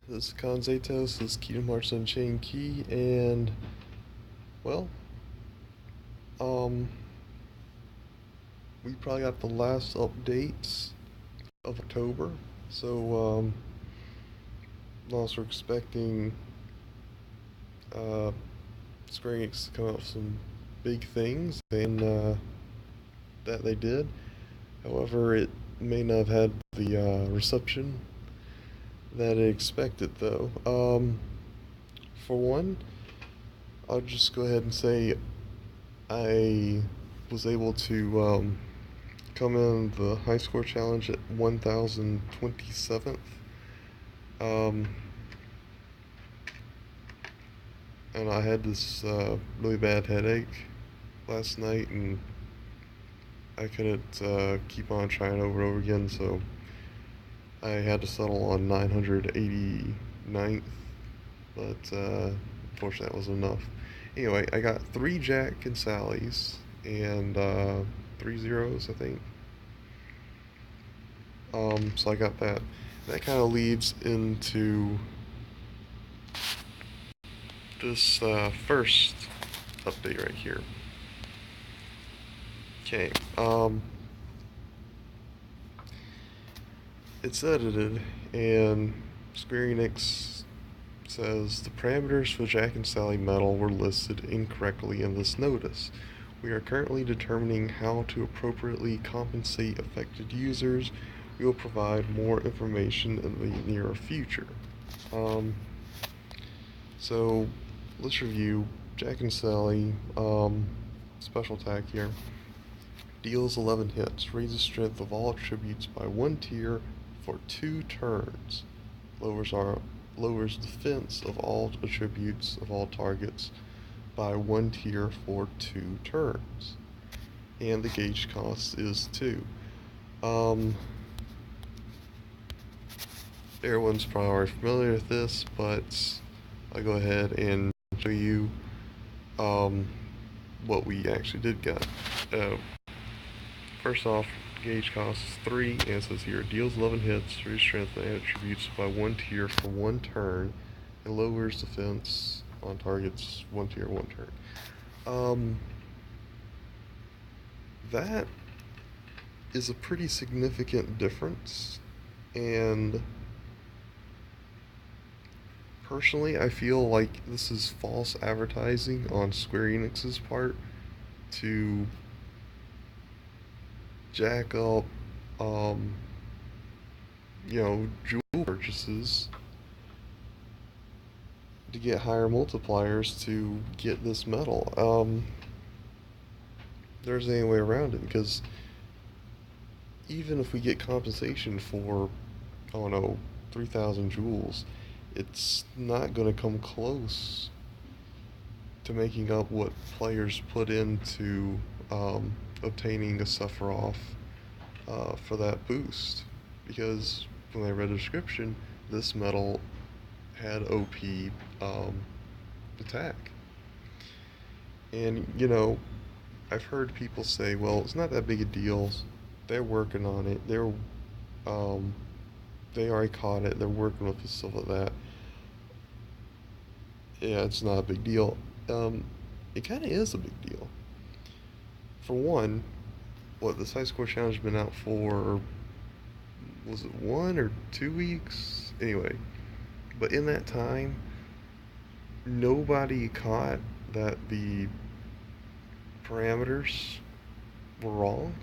This is Kanzetos, this is Kingdom Hearts Unchained Key, and, well, um, we probably got the last updates of October, so, also expecting, uh, Square Enix to come out with some big things, and, that they did. However, it may not have had the, reception that it expected, though. For one, I'll just go ahead and say I was able to come in the high score challenge at 1027th. Um, and I had this really bad headache last night, and I couldn't keep on trying over and over again, so I had to settle on 989th, but unfortunately that wasn't enough. Anyway, I got 3 Jack and Sally's and 3 zeros, I think. So I got that. That kind of leads into this first update right here. Okay, it's edited, and Square Enix says the parameters for Jack and Sally Metal were listed incorrectly in this notice. We are currently determining how to appropriately compensate affected users. We will provide more information in the near future. So let's review Jack and Sally. Special attack here. Deals 11 hits. Raises strength of all attributes by 1 tier for 2 turns. Lowers defense of all attributes of all targets by 1 tier for 2 turns. And the gauge cost is 2. Everyone's probably already familiar with this, but I'll go ahead and show you what we actually did get. First off, gauge cost is 3, and it says here, deals 11 hits, reduces strength and attributes by 1 tier for 1 turn, and lowers defense on targets 1 tier, 1 turn. That is a pretty significant difference, and personally, I feel like this is false advertising on Square Enix's part to jack up, jewel purchases to get higher multipliers to get this medal. There's any way around it, because even if we get compensation for, I don't know, 3,000 jewels, it's not going to come close to making up what players put into obtaining a Sephiroth for that boost. Because when I read the description, this medal had OP attack. And, I've heard people say, well, it's not that big a deal. They're working on it. They already caught it. They're working with it, stuff like that. Yeah, it's not a big deal. It kind of is a big deal. For one, this high score challenge has been out for, was it 1 or 2 weeks? Anyway, but in that time, nobody caught that the parameters were wrong.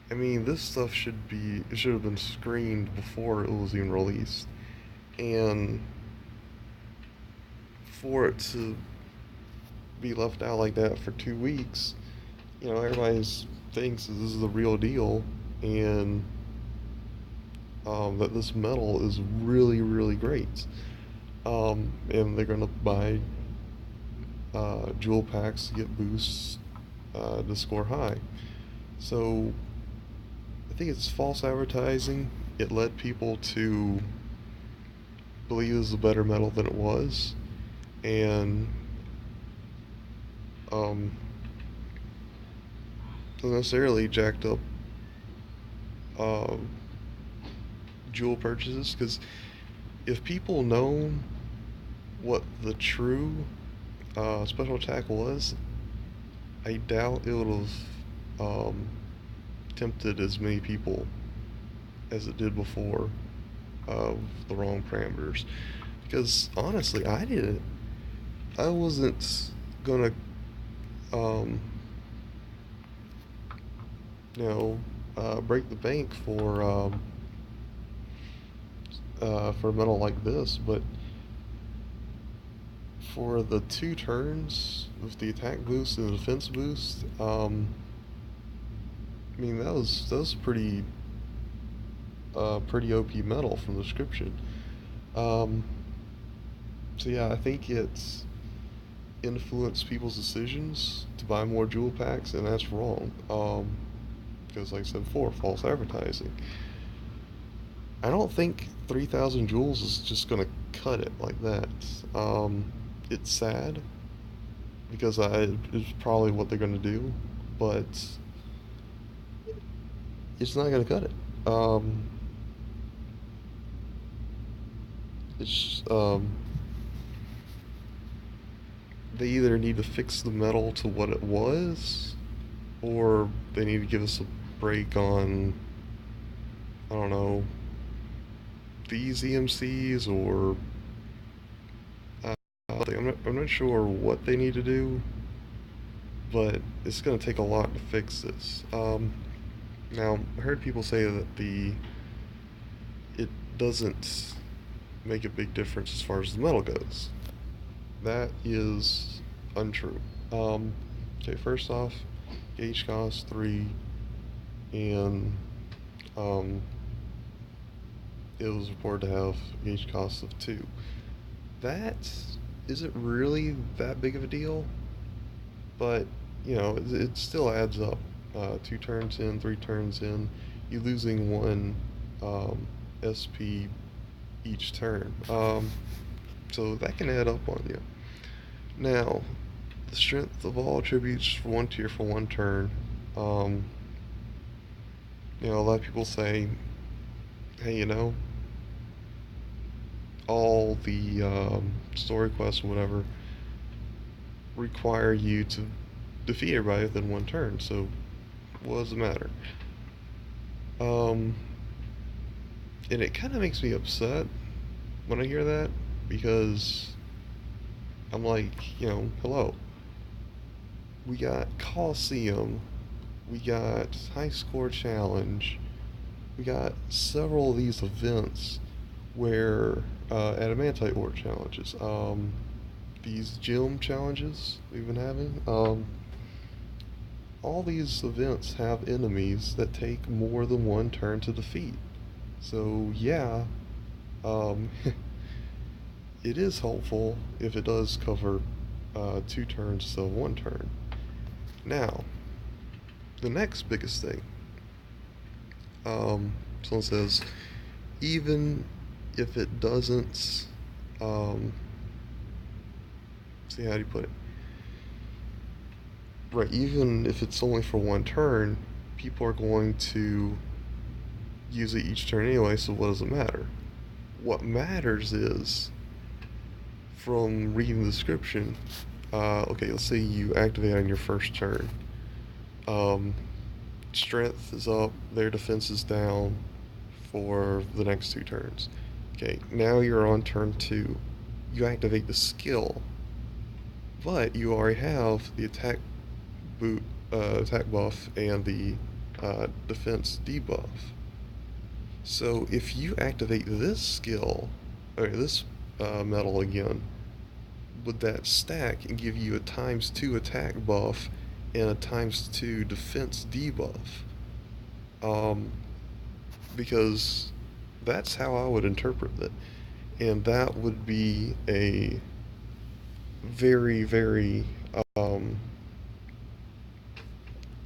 I mean, this stuff should have been screened before it was even released. And for it to be left out like that for 2 weeks, everybody thinks this is the real deal, and that this medal is really, really great. And they're going to buy jewel packs to get boosts to score high. So I think it's false advertising. It led people to believe it was a better medal than it was, and necessarily jacked up jewel purchases, because if people know what the true special attack was, I doubt it would have tempted as many people as it did before of the wrong parameters. Because honestly, I wasn't gonna, um, you know, break the bank for a medal like this, but for the 2 turns with the attack boost and the defense boost, I mean that was pretty OP metal from the description. Um, so yeah, I think it's influenced people's decisions to buy more jewel packs, and that's wrong. Because like I said before, false advertising. I don't think 3,000 jewels is just gonna cut it like that. It's sad because it's probably what they're gonna do, but it's not gonna cut it. It's they either need to fix the metal to what it was, or they need to give us a break on, I don't know, these EMCs, or I'm not sure what they need to do, but it's going to take a lot to fix this. Now, I heard people say that it doesn't make a big difference as far as the metal goes. That is untrue. Okay, first off, gauge cost 3, and um, it was reported to have gauge cost of 2. That isn't really that big of a deal, but it still adds up. 2 turns in, 3 turns in, you losing 1 SP each turn. So that can add up on you. Now, the strength of all attributes for 1 tier for 1 turn. Um, a lot of people say, hey, all the story quests or whatever require you to defeat everybody within 1 turn. So, what does it matter? And it kind of makes me upset when I hear that, because I'm like, hello. We got Coliseum, we got High Score Challenge, we got several of these events where adamantite ore challenges, these gym challenges we've been having, all these events have enemies that take more than 1 turn to defeat. So yeah, um, it is helpful if it does cover 2 turns instead of 1 turn. Now, the next biggest thing, someone says, even if it doesn't, see, how do you put it? Right, even if it's only for 1 turn, people are going to use it each turn anyway, so what does it matter? What matters is, from reading the description, okay, let's say you activate on your first turn. Strength is up, their defense is down for the next 2 turns. Okay, now you're on turn 2. You activate the skill, but you already have the attack buff and the defense debuff. So if you activate this skill, or this medal again, would that stack and give you a ×2 attack buff and a ×2 defense debuff? Because that's how I would interpret it, and that would be a very, very um,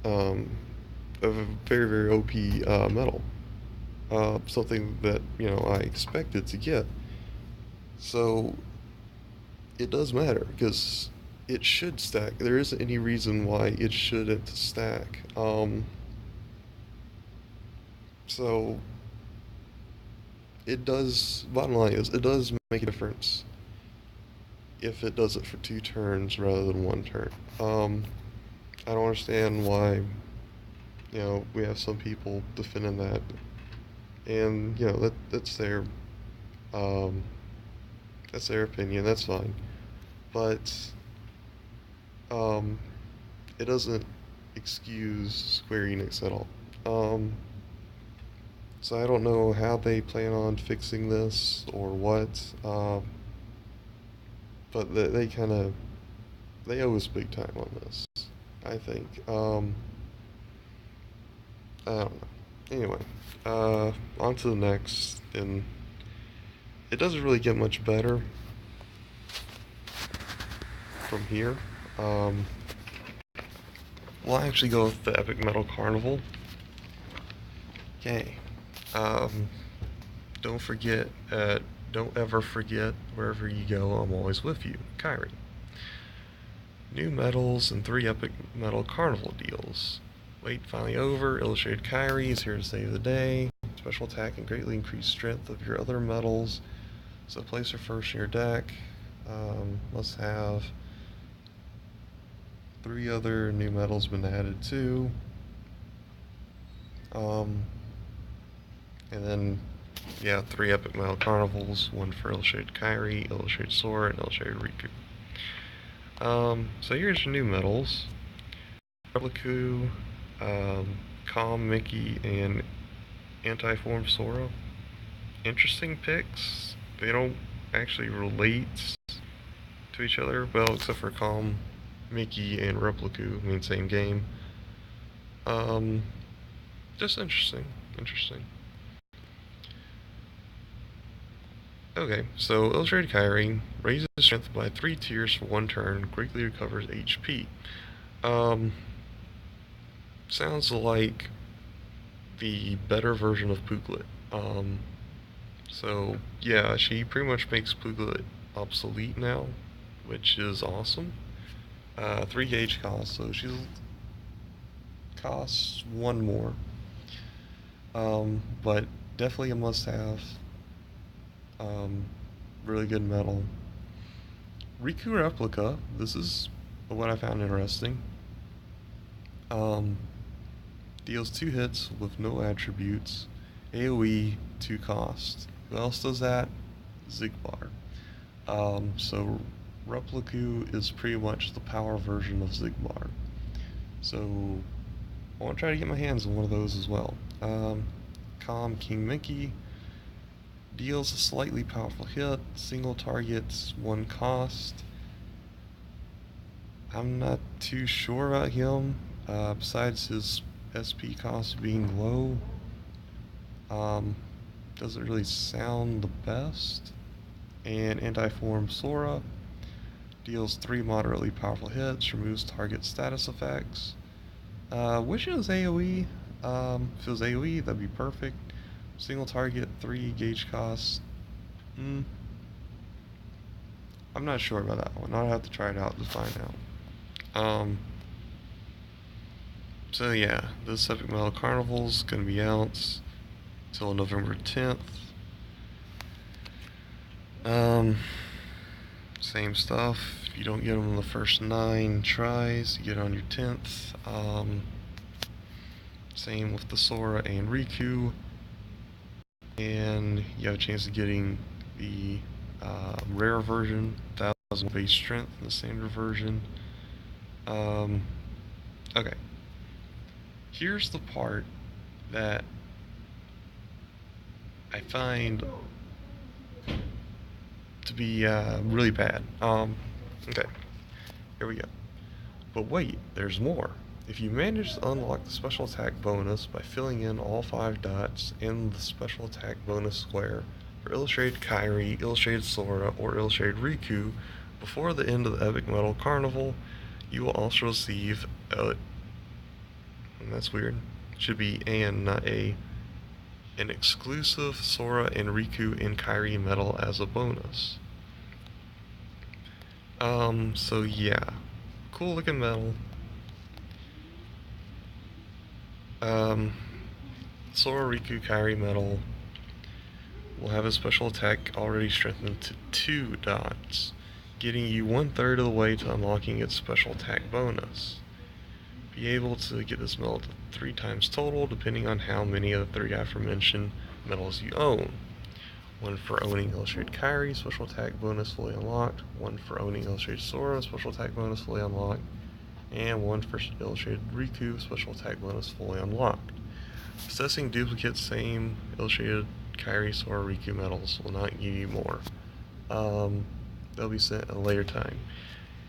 a very, very OP medal. Something that I expected to get. So it does matter, because it should stack. There isn't any reason why it shouldn't stack. So it does, bottom line is, it does make a difference if it does it for 2 turns rather than 1 turn. I don't understand why, we have some people defending that, and, um, that's their opinion, that's fine. But, um, it doesn't excuse Square Enix at all. Um, so I don't know how they plan on fixing this or what, but they kind of they owe us big time on this, I think. I don't know. Anyway, on to the next, and it doesn't really get much better from here. Um, we'll actually go with the Epic Metal Carnival. Okay. Um, don't forget, don't ever forget, wherever you go, I'm always with you. Kyrie. New medals and 3 Epic Metal Carnival deals. Wait, finally over. Illustrated Kyrie is here to save the day. Special attack and greatly increased strength of your other medals. So place her first in your deck. Must have 3 other new medals been added too. And then, 3 Epic Metal Carnivals. 1 for Illustrated Kyrie, Illustrated Sora, and Illustrated Riku. So here's your new medals. Repliku, Calm Mickey, and Anti-Form Sora. Interesting picks. They don't actually relate to each other, well, except for Calm Mickey and Repliku. I mean, same game. Just interesting. Okay, so Illustrated Kyrie raises strength by 3 tiers for 1 turn, greatly recovers HP. Sounds like the better version of Pooklet. So yeah, she pretty much makes Pooklet obsolete now, which is awesome. 3 gauge cost, so she costs 1 more. But definitely a must-have. Really good metal. Riku Replica, this is what I found interesting. Deals 2 hits with no attributes. AoE, 2 cost. Who else does that? Zigbar. So Repliku is pretty much the power version of Zigbar. So I want to try to get my hands on one of those as well. Calm King Mickey deals a slightly powerful hit, single targets, 1 cost. I'm not too sure about him, besides his SP cost being low. Doesn't really sound the best. And Anti-Form Sora deals 3 moderately powerful hits, removes target status effects. Wish it was AoE. If it was AoE, that'd be perfect. Single target, 3 gauge cost. I'm not sure about that one. I'll have to try it out to find out. So yeah, this Epic Metal Carnival's gonna be out till November 10th. Same stuff. If you don't get them in the first 9 tries, you get on your 10th. Same with the Sora and Riku. And you have a chance of getting the rare version, 1000 base strength, and the standard version. Okay. Here's the part that I find to be really bad. Okay, here we go. But wait, there's more. If you manage to unlock the special attack bonus by filling in all 5 dots in the special attack bonus square for Illustrated Kyrie, Illustrated Sora, or Illustrated Riku before the end of the Epic Metal Carnival, you will also receive and that's weird. It should be and, not a. An exclusive Sora and Riku and Kyrie medal as a bonus. So yeah. Cool looking medal. Sora, Riku, Kyrie medal will have a special attack already strengthened to 2 dots, getting you 1/3 of the way to unlocking its special attack bonus. Be able to get this medal to 3 times total, depending on how many of the 3 aforementioned medals you own. 1 for owning Illustrated Kairi, special attack bonus fully unlocked. 1 for owning Illustrated Sora, special attack bonus fully unlocked. And 1 for Illustrated Riku, special attack bonus fully unlocked. Possessing duplicate same Illustrated Kairi, Sora, Riku medals will not give you more. They'll be sent at a later time.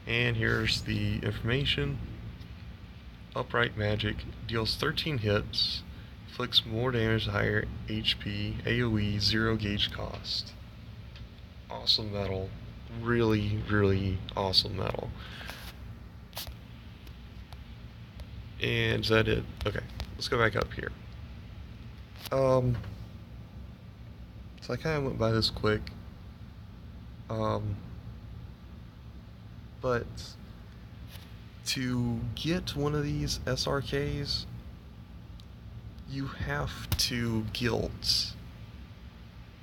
And here's the information. Upright Magic deals 13 hits, inflicts more damage, higher HP, AoE, 0 gauge cost. Awesome medal. Really, really awesome medal. And is that it? Okay, let's go back up here. So I kind of went by this quick. But to get one of these SRKs, you have to guilt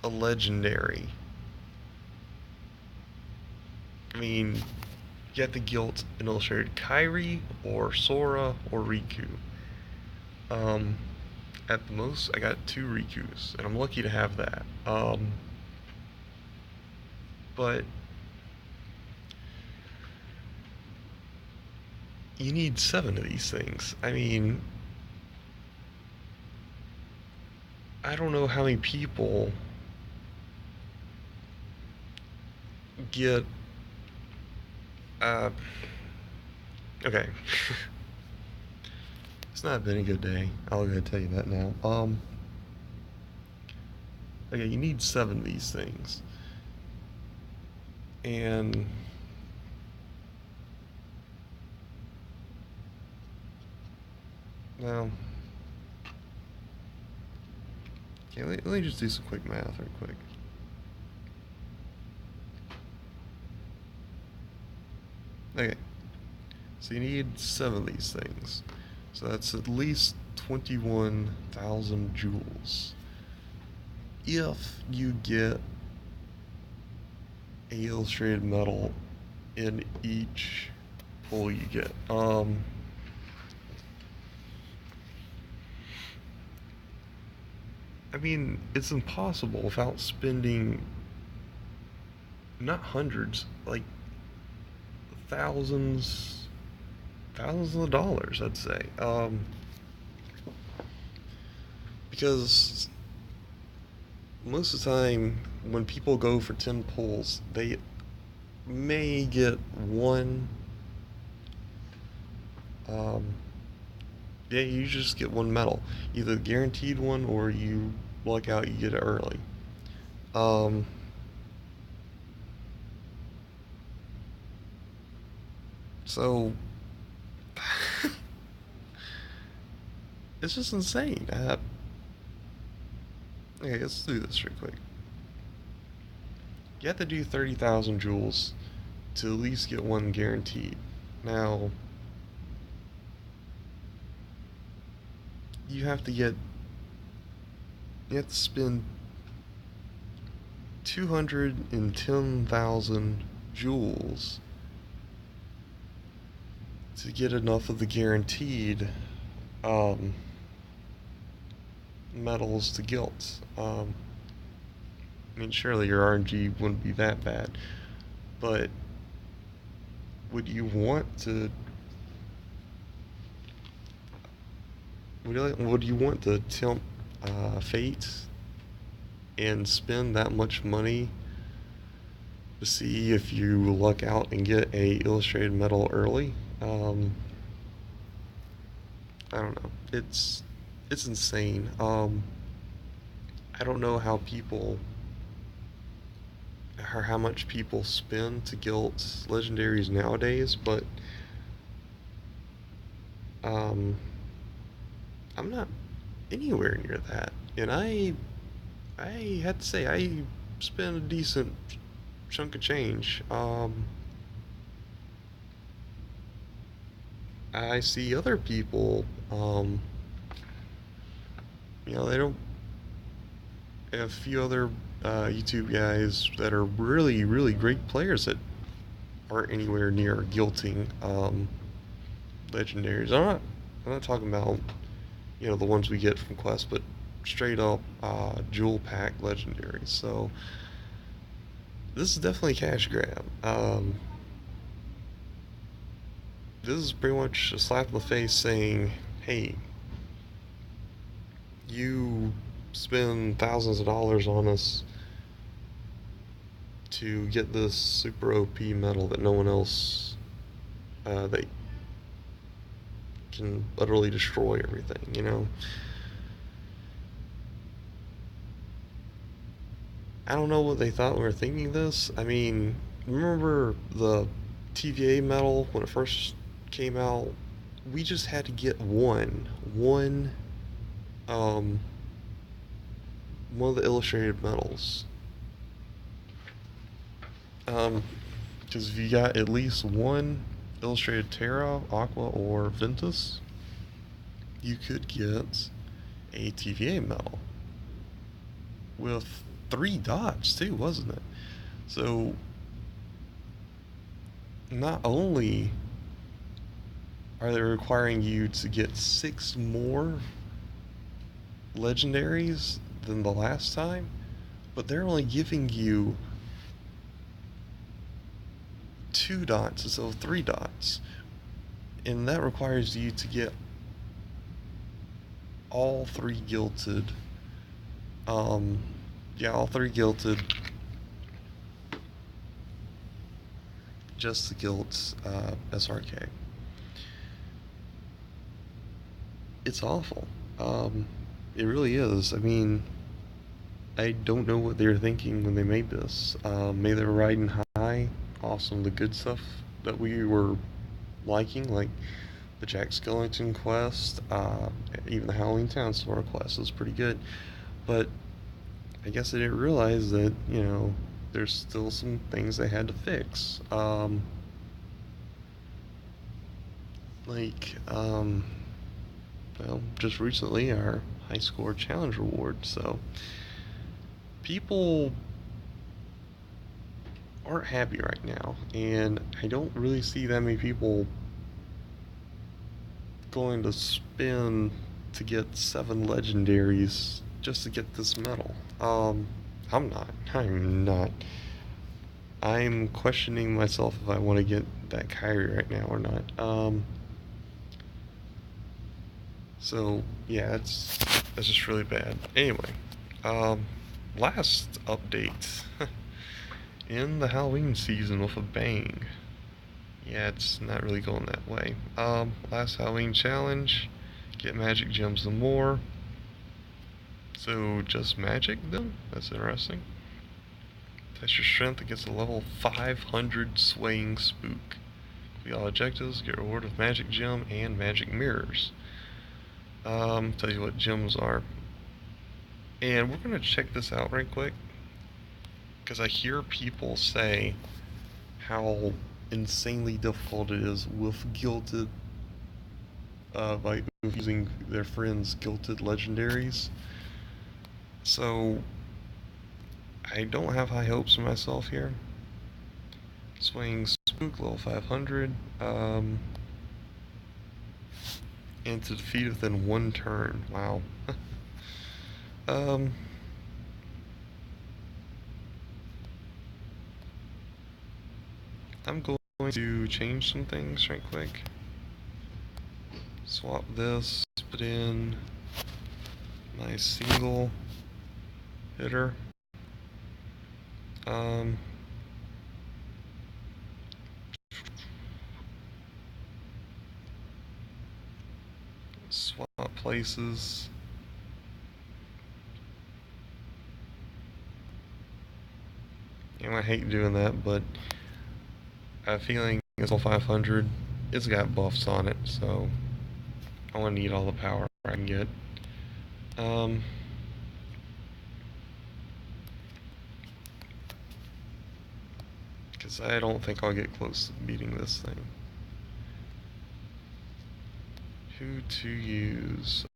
a legendary. I mean, you have to guilt an Illustrated Kairi, or Sora, or Riku. At the most, I got 2 Rikus, and I'm lucky to have that. But you need 7 of these things. I mean, I don't know how many people get, okay. It's not been a good day. I'll go ahead and tell you that now. Okay, you need 7 of these things. And now, okay, let me just do some quick math real quick. Okay, so you need 7 of these things. So that's at least 21,000 joules. If you get a illustrated medal in each pull you get. I mean, it's impossible without spending not hundreds, like thousands of dollars, I'd say. Because most of the time when people go for 10 pulls, they may get one. Yeah, you just get one medal, either guaranteed one or you luck out, you get it early. So it's just insane. Okay, let's do this real quick. You have to do 30,000 joules to at least get one guaranteed. Now, you have to spend 210,000 joules to get enough of the guaranteed medals to guilt. I mean, surely your RNG wouldn't be that bad, but would you want to tempt fate and spend that much money to see if you luck out and get a illustrated medal early? I don't know. It's insane. I don't know how much people spend to guilt legendaries nowadays, but I'm not anywhere near that. And I had to say, I spent a decent chunk of change. I see other people, they don't, a few other YouTube guys that are really, really great players that aren't anywhere near guilting legendaries. I'm not talking about the ones we get from quests, but straight up jewel pack legendaries. So this is definitely a cash grab. This is pretty much a slap in the face saying, hey, you spend thousands of dollars on us to get this super OP metal that no one else that can utterly destroy everything. I don't know what they thought when we were thinking this. I mean, remember the TVA metal when it first came out? We just had to get um, one of the illustrated metals. Because if you got at least one illustrated Terra, Aqua, or Ventus, you could get a TVA medal with 3 dots too, wasn't it? So not only are they requiring you to get 6 more legendaries than the last time, but they're only giving you 2 dots instead of 3 dots. And that requires you to get all 3 gilted. All 3 gilted. Just the gilt SRK. It's awful. It really is. I mean, I don't know what they were thinking when they made this. Maybe they were riding high off some of the good stuff that we were liking, like the Jack Skellington quest, even the Halloween Town Store quest was pretty good. But I guess they didn't realize that, there's still some things they had to fix. Like, well, just recently our high score challenge reward. So people aren't happy right now, and I don't really see that many people going to spend to get 7 legendaries just to get this medal. I'm not. I'm not. I'm questioning myself if I want to get that Kyrie right now or not. So yeah, that's just really bad. Anyway, last update in the Halloween season with a bang. Yeah, it's not really going that way. Last Halloween challenge, get magic gems and more. So just magic then? That's interesting. Test your strength against a level 500 swaying spook. Complete all objectives, get reward with magic gem and magic mirrors. Tell you what gems are. And we're gonna check this out right quick, because I hear people say how insanely difficult it is with gilded, by using their friends' gilded legendaries. So I don't have high hopes for myself here. Swing Spook, level 500. And to defeat within 1 turn. Wow. um, I'm going to change some things right quick. Swap this, put in my single hitter. Swap places. I hate doing that, but I have a feeling it's all 500. It's got buffs on it, so I want to need all the power I can get. Because I don't think I'll get close to beating this thing. Who to use?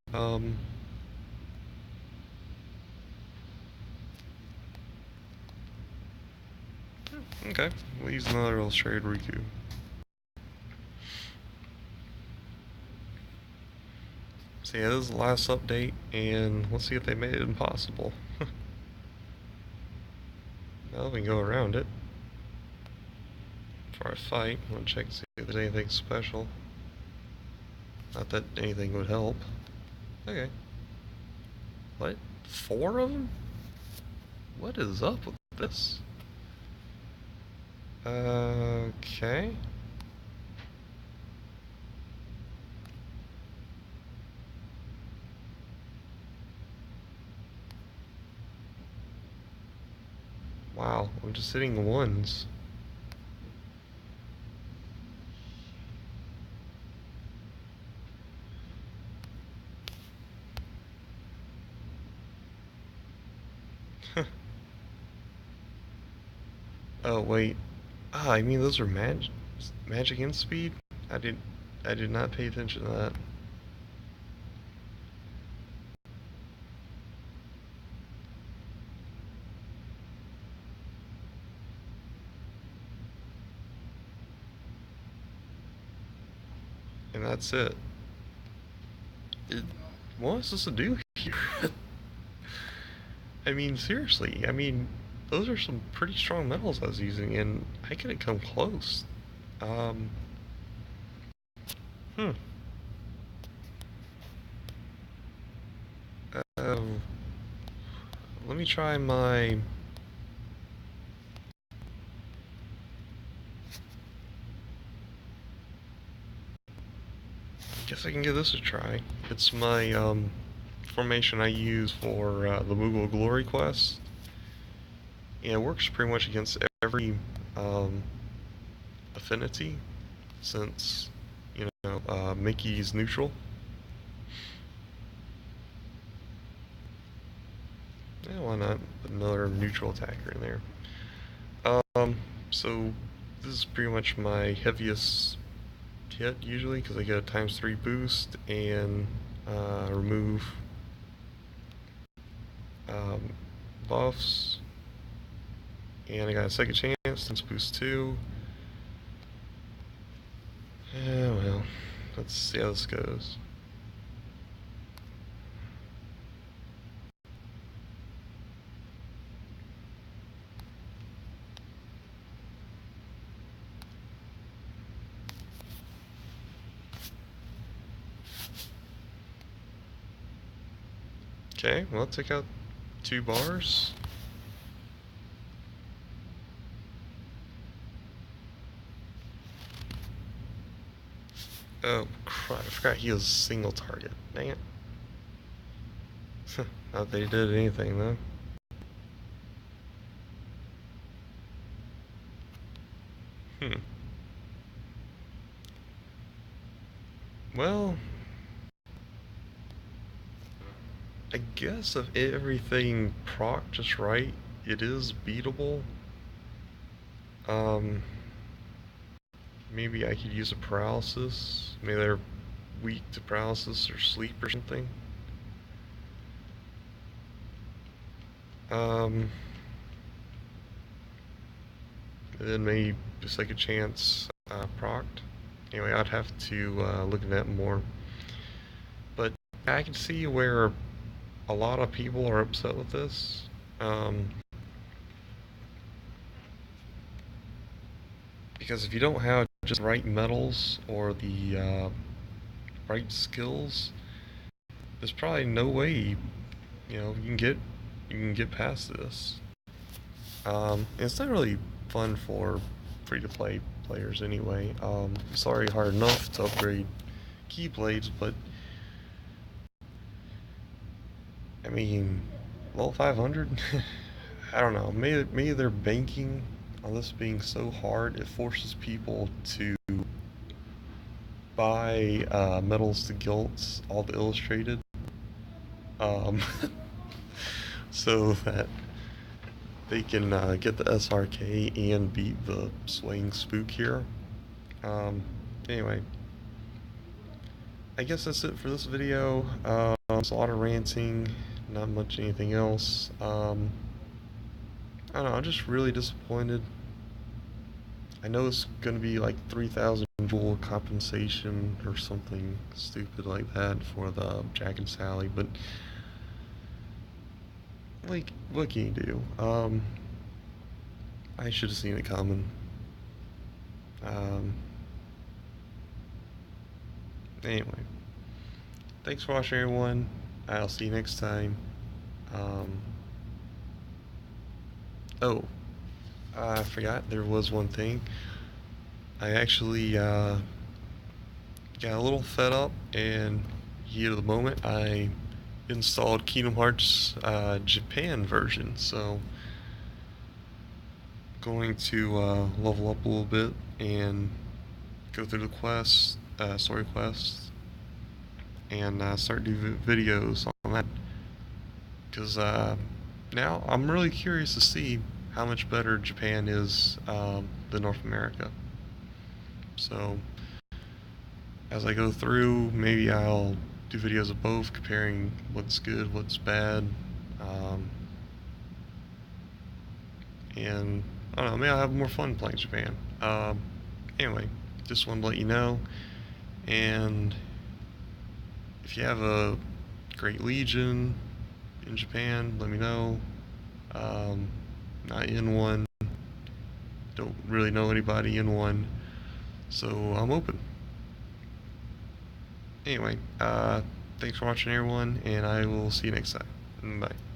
Okay, we'll use another illustrated Riku. So yeah, this is the last update, and let's see if they made it impossible. Well, we can go around it. Before I fight, I want to check to see if there's anything special. Not that anything would help. Okay. What? 4 of them? What is up with this? Okay. Wow, I'm just hitting the ones. Oh wait. Ah, I mean those are magic and speed? I did not pay attention to that. And that's it. What was this to do here? I mean, seriously. I mean, those are some pretty strong metals I was using, and I couldn't come close. Um, hmm. Uh, Let me try my... Guess I can give this a try. It's my, formation I use for, the Moogle Glory quest. And it works pretty much against every, affinity, since, you know, Mickey's neutral. Yeah, why not put another neutral attacker in there? So this is pretty much my heaviest hit usually, because I get a ×3 boost and remove um, buffs, and I got a second chance since boost 2. Yeah, well, let's see how this goes. Okay, well, take out 2 bars. Oh, crap, I forgot he was a single target. Dang it. Not that he did anything, though. Hmm. Well, I guess if everything proc just right, it is beatable. Um, Maybe I could use a paralysis. Maybe they're weak to paralysis or sleep or something. Um, and then maybe a second chance procced. Anyway, I'd have to look at that more. But I can see where a lot of people are upset with this. Because if you don't have just the right metals or the right skills, there's probably no way you can get past this. It's not really fun for free-to-play players anyway. It's already hard enough to upgrade keyblades, but I mean, level 500? I don't know. Maybe they're banking on this being so hard it forces people to buy Metals to Gilts, all the illustrated, um, so that they can get the SRK and beat the swaying Spook here. Anyway, I guess that's it for this video. It's a lot of ranting, not much anything else. I don't know, I'm just really disappointed I know it's gonna be like 3,000 jewel compensation or something stupid like that for the Jack and Sally, but like, what can you do? I should have seen it coming. Um, anyway, thanks for watching, everyone. I'll see you next time. Um, oh, I forgot there was one thing. I actually got a little fed up, and heat of the moment, I installed Kingdom Hearts Japan version. So going to level up a little bit and go through the quests, story quests, and start doing videos on that. Because now I'm really curious to see how much better Japan is than North America. So as I go through, maybe I'll do videos of both, comparing what's good, what's bad, um, and I don't know, maybe I'll have more fun playing Japan. Anyway, just wanted to let you know, and if you have a great legion in Japan, let me know. Um, not in one, don't really know anybody in one, so I'm open. Anyway, thanks for watching, everyone, and I will see you next time. Bye.